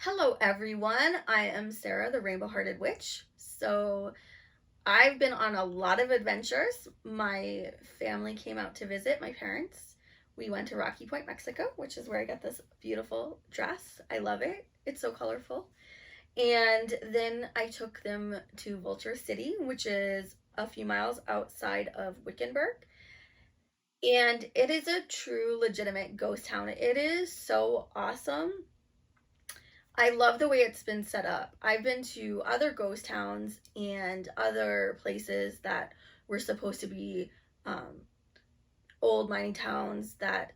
Hello everyone, I am Sarah, the Rainbow-Hearted Witch. So I've been on a lot of adventures. My family came out to visit my parents. We went to Rocky Point, Mexico, which is where I got this beautiful dress. I love it. It's so colorful. And then I took them to Vulture City, which is a few miles outside of Wickenburg. And it is a true legitimate ghost town. It is so awesome. I love the way it's been set up. I've been to other ghost towns and other places that were supposed to be um, old mining towns that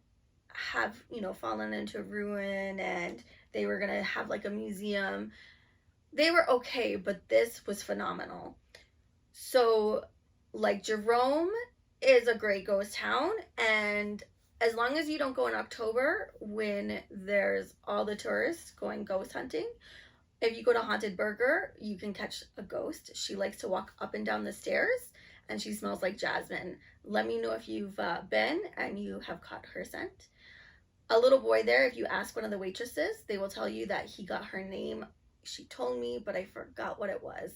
have, fallen into ruin, and they were going to have like a museum. They were okay, but this was phenomenal. So, like, Jerome is a great ghost town, and as long as you don't go in October when there's all the tourists going ghost hunting, if you go to Haunted Burger, you can catch a ghost. She likes to walk up and down the stairs, and she smells like jasmine. Let me know if you've been and you have caught her scent. A little boy there, if you ask one of the waitresses, they will tell you that he got her name. She told me, but I forgot what it was.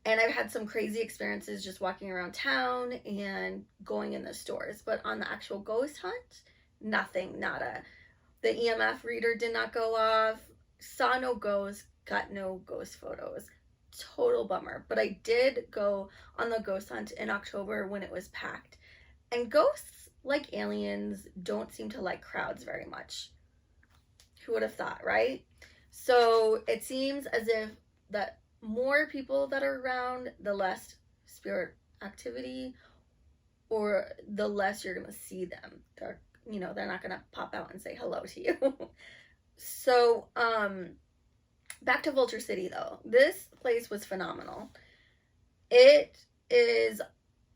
And I've had some crazy experiences just walking around town and going in the stores. But on the actual ghost hunt, nothing, nada. The EMF reader did not go off. Saw no ghosts, got no ghost photos. Total bummer. But I did go on the ghost hunt in October when it was packed. And ghosts, like aliens, don't seem to like crowds very much. Who would have thought, right? So it seems as if that more people that are around, the less spirit activity, or the less you're gonna see them. They're not gonna pop out and say hello to you. So back to Vulture City though. This place was phenomenal. It is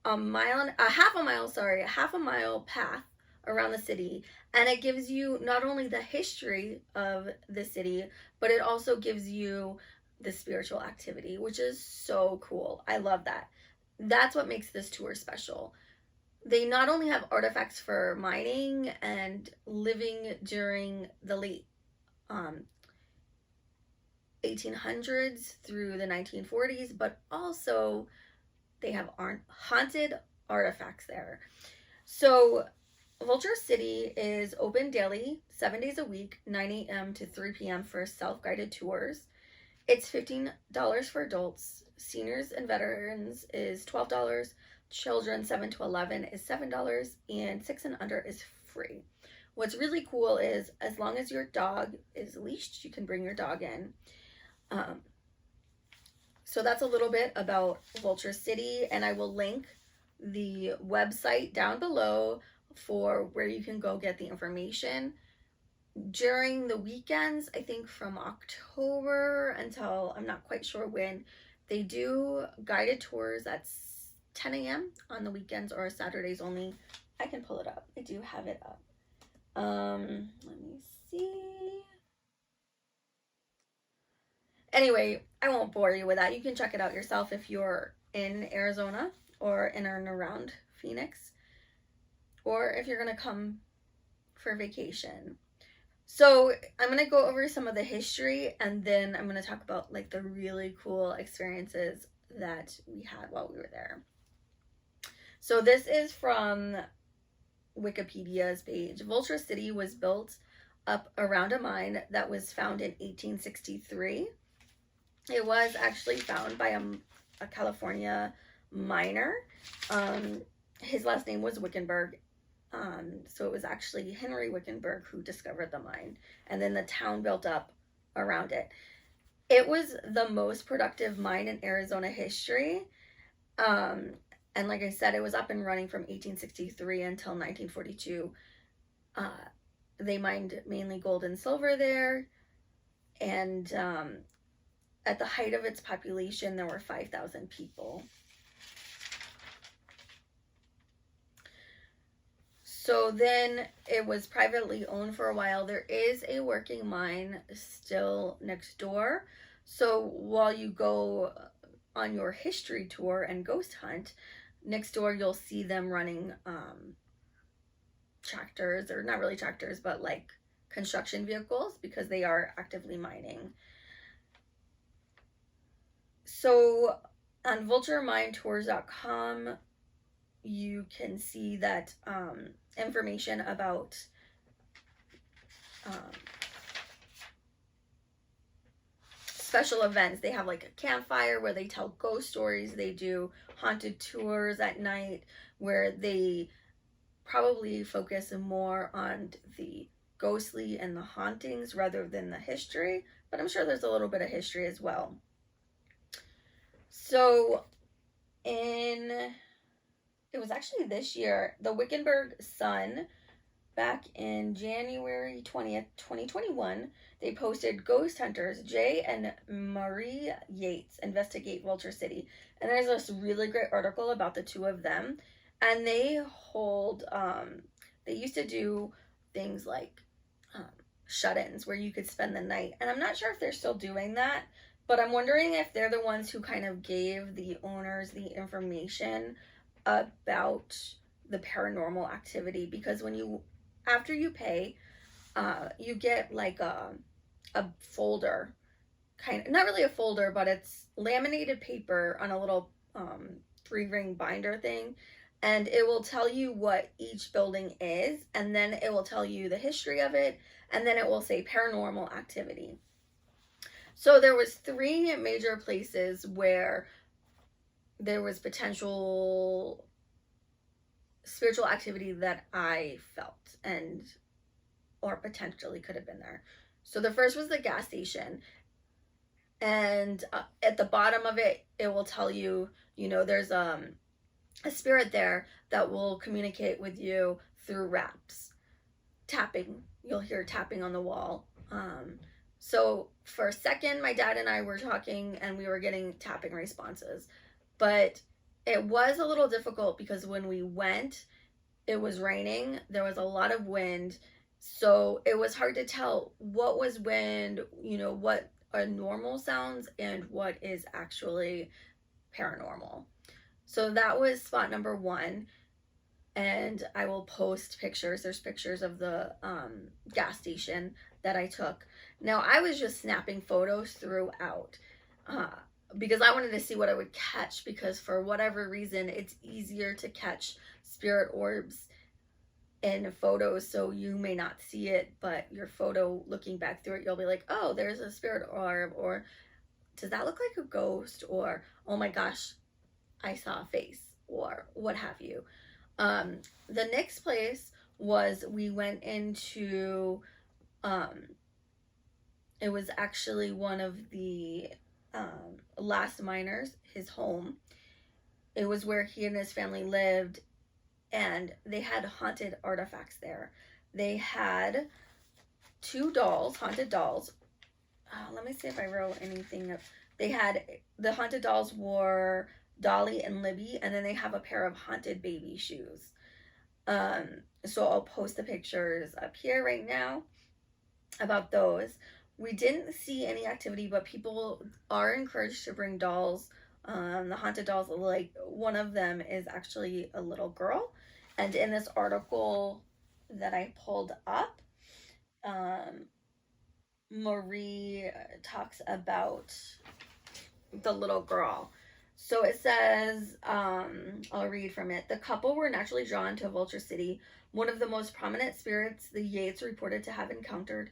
a half a mile path around the city, and it gives you not only the history of the city, but it also gives you the spiritual activity, which is so cool. I love that. That's what makes this tour special. They not only have artifacts for mining and living during the late 1800s through the 1940s, but also they have haunted artifacts there. So Vulture City is open daily, 7 days a week, 9 a.m. to 3 p.m. for self-guided tours. It's $15 for adults. Seniors and veterans is $12. Children 7 to 11 is $7, and 6 and under is free. What's really cool is as long as your dog is leashed, you can bring your dog in. So that's a little bit about Vulture City, and I will link the website down below for where you can go get the information. During the weekends, I think from October until I'm not quite sure when, they do guided tours at 10 a.m. on the weekends or Saturdays only. I can pull it up. I do have it up. Let me see. Anyway, I won't bore you with that. You can check it out yourself if you're in Arizona or in and around Phoenix, or if you're going to come for vacation. So I'm going to go over some of the history, and then I'm going to talk about like the really cool experiences that we had while we were there. So this is from Wikipedia's page. Vulture City was built up around a mine that was found in 1863. It was actually found by a California miner. His last name was Wickenburg. So it was actually Henry Wickenburg who discovered the mine, and then the town built up around it. It was the most productive mine in Arizona history. And like I said, it was up and running from 1863 until 1942. They mined mainly gold and silver there, and at the height of its population, there were 5,000 people. So then it was privately owned for a while. There is a working mine still next door. So while you go on your history tour and ghost hunt, next door you'll see them running tractors, or not really tractors, but like construction vehicles because they are actively mining. So on vulturemindtours.com, you can see that information about special events. They have like a campfire where they tell ghost stories. They do haunted tours at night where they probably focus more on the ghostly and the hauntings rather than the history, but I'm sure there's a little bit of history as well. So it was actually this year, the Wickenburg Sun, back in January 20th, 2021, they posted Ghost Hunters Jay and Marie Yates investigate Vulture City. And there's this really great article about the two of them. And they used to do things like shut-ins where you could spend the night. And I'm not sure if they're still doing that, but I'm wondering if they're the ones who kind of gave the owners the information about the paranormal activity. Because after you pay, you get like a folder, not really a folder, but it's laminated paper on a little 3-ring binder thing, and it will tell you what each building is, and then it will tell you the history of it, and then it will say paranormal activity. So there was 3 major places where there was potential spiritual activity that I felt or potentially could have been there. So the first was the gas station, and at the bottom of it, it will tell you, there's a spirit there that will communicate with you through raps, tapping. You'll hear tapping on the wall. So for a second, my dad and I were talking and we were getting tapping responses, but it was a little difficult because when we went, it was raining, there was a lot of wind, so it was hard to tell what was wind, what are normal sounds and what is actually paranormal. So that was spot number 1, and I will post pictures. There's pictures of the gas station that I took. Now, I was just snapping photos throughout because I wanted to see what I would catch, because for whatever reason, it's easier to catch spirit orbs in photos, so you may not see it, but your photo, looking back through it, you'll be like, oh, there's a spirit orb, or does that look like a ghost, or oh my gosh, I saw a face, or what have you. The next place was, we went into it was actually one of the last miners, his home. It was where he and his family lived, and they had haunted artifacts there. They had 2 dolls, haunted dolls. Let me see if I wrote anything up. The haunted dolls were Dolly and Libby, and then they have a pair of haunted baby shoes. So I'll post the pictures up here right now about those. We didn't see any activity, but people are encouraged to bring dolls. The haunted dolls, like one of them is actually a little girl. And in this article that I pulled up, Marie talks about the little girl. So it says, I'll read from it. The couple were naturally drawn to Vulture City. One of the most prominent spirits the Yates reported to have encountered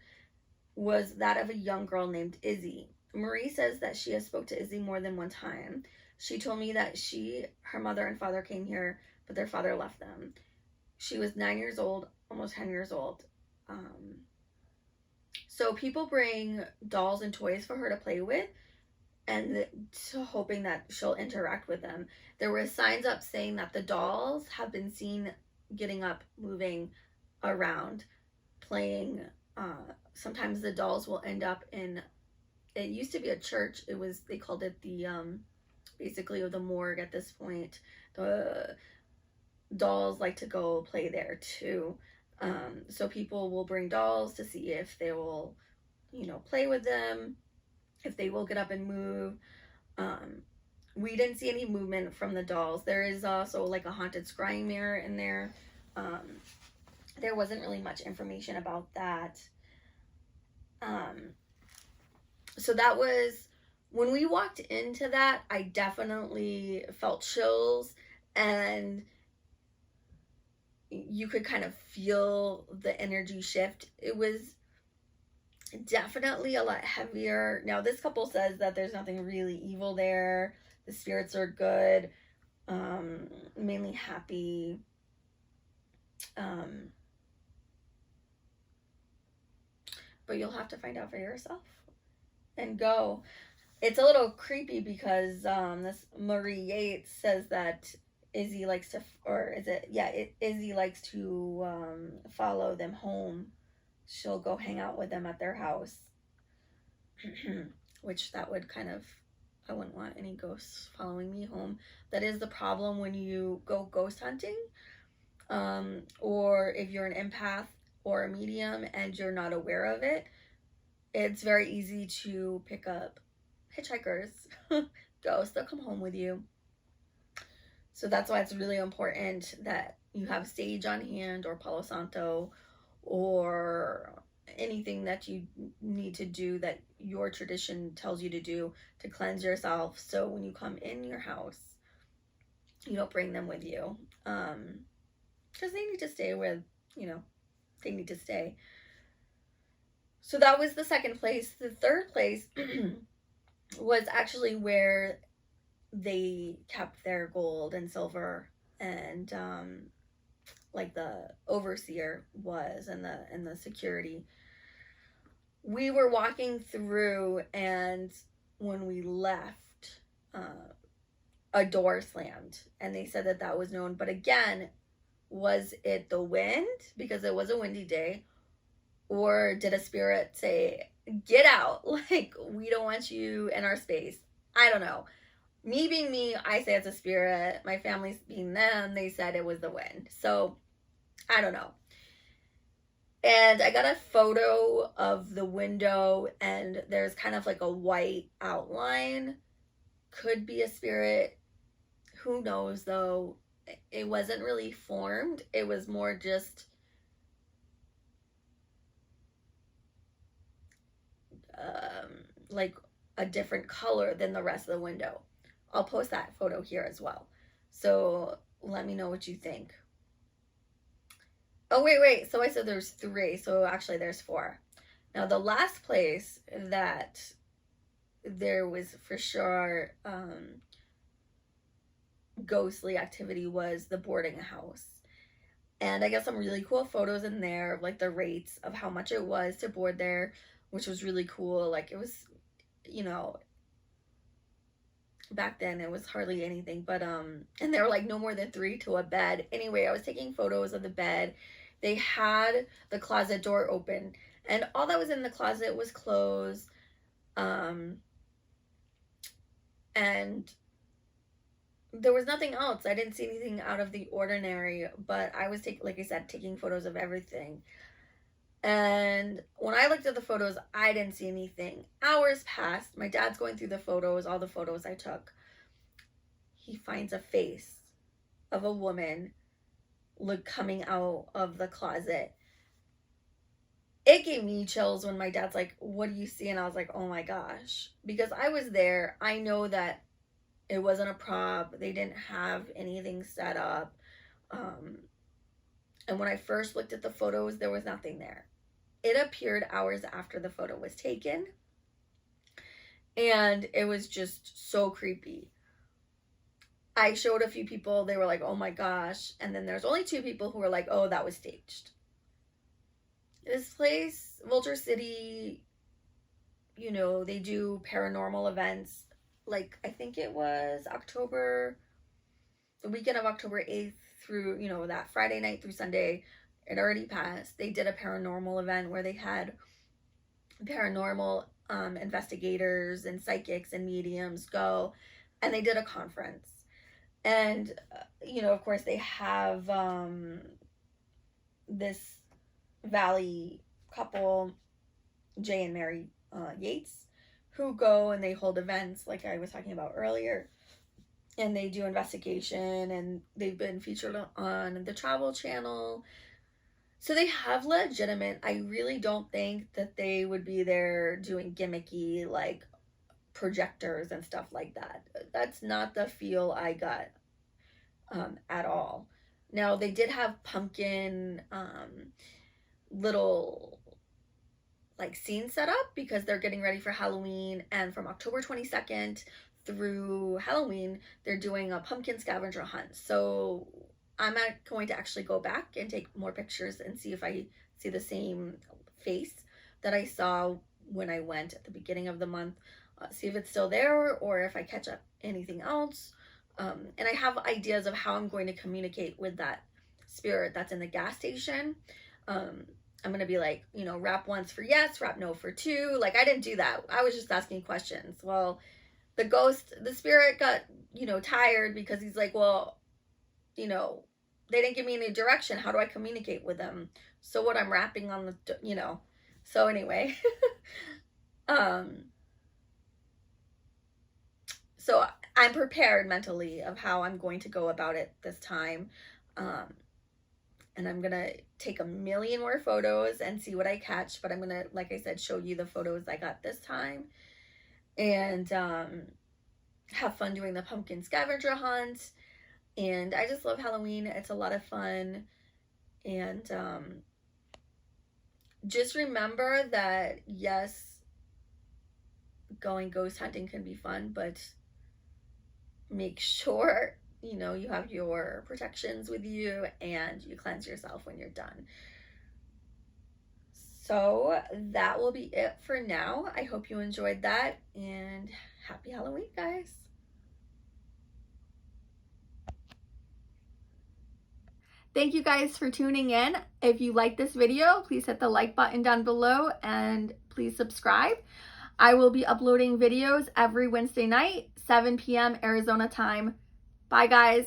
was that of a young girl named Izzy. Marie says that she has spoke to Izzy more than one time. She told me that her mother and father came here, but their father left them. She was 9 years old, almost 10 years old. So people bring dolls and toys for her to play with, and hoping that she'll interact with them. There were signs up saying that the dolls have been seen getting up, moving around, playing. Sometimes the dolls will end up in, it used to be a church. They called it basically the morgue at this point. The dolls like to go play there too. So people will bring dolls to see if they will, play with them, if they will get up and move. We didn't see any movement from the dolls. There is also like a haunted scrying mirror in there. There wasn't really much information about that. So that was, when we walked into that, I definitely felt chills, and you could kind of feel the energy shift. It was definitely a lot heavier. Now, this couple says that there's nothing really evil there. The spirits are good, mainly happy. But you'll have to find out for yourself and go. It's a little creepy because this Marie Yates says that Izzy likes to, or is it, yeah, Izzy likes to follow them home. She'll go hang out with them at their house. Which that would kind of, I wouldn't want any ghosts following me home. That is the problem when you go ghost hunting, or if you're an empath or a medium and you're not aware of it. It's very easy to pick up hitchhikers, ghosts. They'll come home with you. So that's why it's really important that you have sage on hand, or Palo Santo, or anything that you need to do that your tradition tells you to do to cleanse yourself, so when you come in your house, you don't bring them with you, because they need to stay where, they need to stay. So that was the second place. The third place was actually where they kept their gold and silver, and like the overseer was, and the security. We were walking through, and when we left, a door slammed, and they said that was known. But again, was it the wind, because it was a windy day, or did a spirit say, get out, like, we don't want you in our space? I don't know. Me being me, I say it's a spirit. My family's being them, they said it was the wind. So I don't know. And I got a photo of the window, and there's kind of like a white outline. Could be a spirit. Who knows, though? It wasn't really formed. It was more just like a different color than the rest of the window. I'll post that photo here as well. So let me know what you think. Oh, wait. So I said there's 3. So actually there's 4. Now, the last place that there was for sure ghostly activity was the boarding house. And I got some really cool photos in there of like the rates of how much it was to board there, which was really cool. Like, it was, back then it was hardly anything, but and they were like no more than 3 to a bed. Anyway, I was taking photos of the bed. They had the closet door open, and all that was in the closet was clothes, and there was nothing else. I didn't see anything out of the ordinary, but I was taking photos of everything. And when I looked at the photos, I didn't see anything. Hours passed. My dad's going through the photos, all the photos I took. He finds a face of a woman coming out of the closet. It gave me chills when my dad's like, what do you see? And I was like, oh my gosh. Because I was there. I know that it wasn't a prop. They didn't have anything set up. And when I first looked at the photos, there was nothing there. It appeared hours after the photo was taken. And it was just so creepy. I showed a few people. They were like, oh my gosh. And then there's only 2 people who were like, oh, that was staged. This place, Vulture City, they do paranormal events. Like, I think it was the weekend of October 8th through, that Friday night through Sunday. It already passed. They did a paranormal event where they had paranormal investigators and psychics and mediums go, and they did a conference. And, of course, they have this Valley couple, Jay and Mary Yates, who go and they hold events like I was talking about earlier. And they do investigation, and they've been featured on the Travel Channel. So they have legitimate. I really don't think that they would be there doing gimmicky like projectors and stuff like that. That's not the feel I got at all. Now they did have pumpkin little like scene set up because they're getting ready for Halloween, and from October 22nd through Halloween they're doing a pumpkin scavenger hunt. So I'm going to actually go back and take more pictures and see if I see the same face that I saw when I went at the beginning of the month. See if it's still there or if I catch up anything else. And I have ideas of how I'm going to communicate with that spirit that's in the gas station. I'm going to be like, you know, rap once for yes, rap no for two. Like, I didn't do that. I was just asking questions. Well, the spirit got, you know, tired because he's like, well, you know, they didn't give me any direction. How do I communicate with them? So what, I'm rapping on the, you know. So anyway, so I'm prepared mentally of how I'm going to go about it this time. And I'm going to take a million more photos and see what I catch. But I'm going to, like I said, show you the photos I got this time. And have fun doing the pumpkin scavenger hunt. And I just love Halloween. It's a lot of fun. And just remember that, yes, going ghost hunting can be fun, but make sure, you know, you have your protections with you and you cleanse yourself when you're done. So that will be it for now. I hope you enjoyed that, and happy Halloween, guys. Thank you guys for tuning in. If you like this video, please hit the like button down below and please subscribe. I will be uploading videos every Wednesday night, 7 p.m. Arizona time. Bye, guys.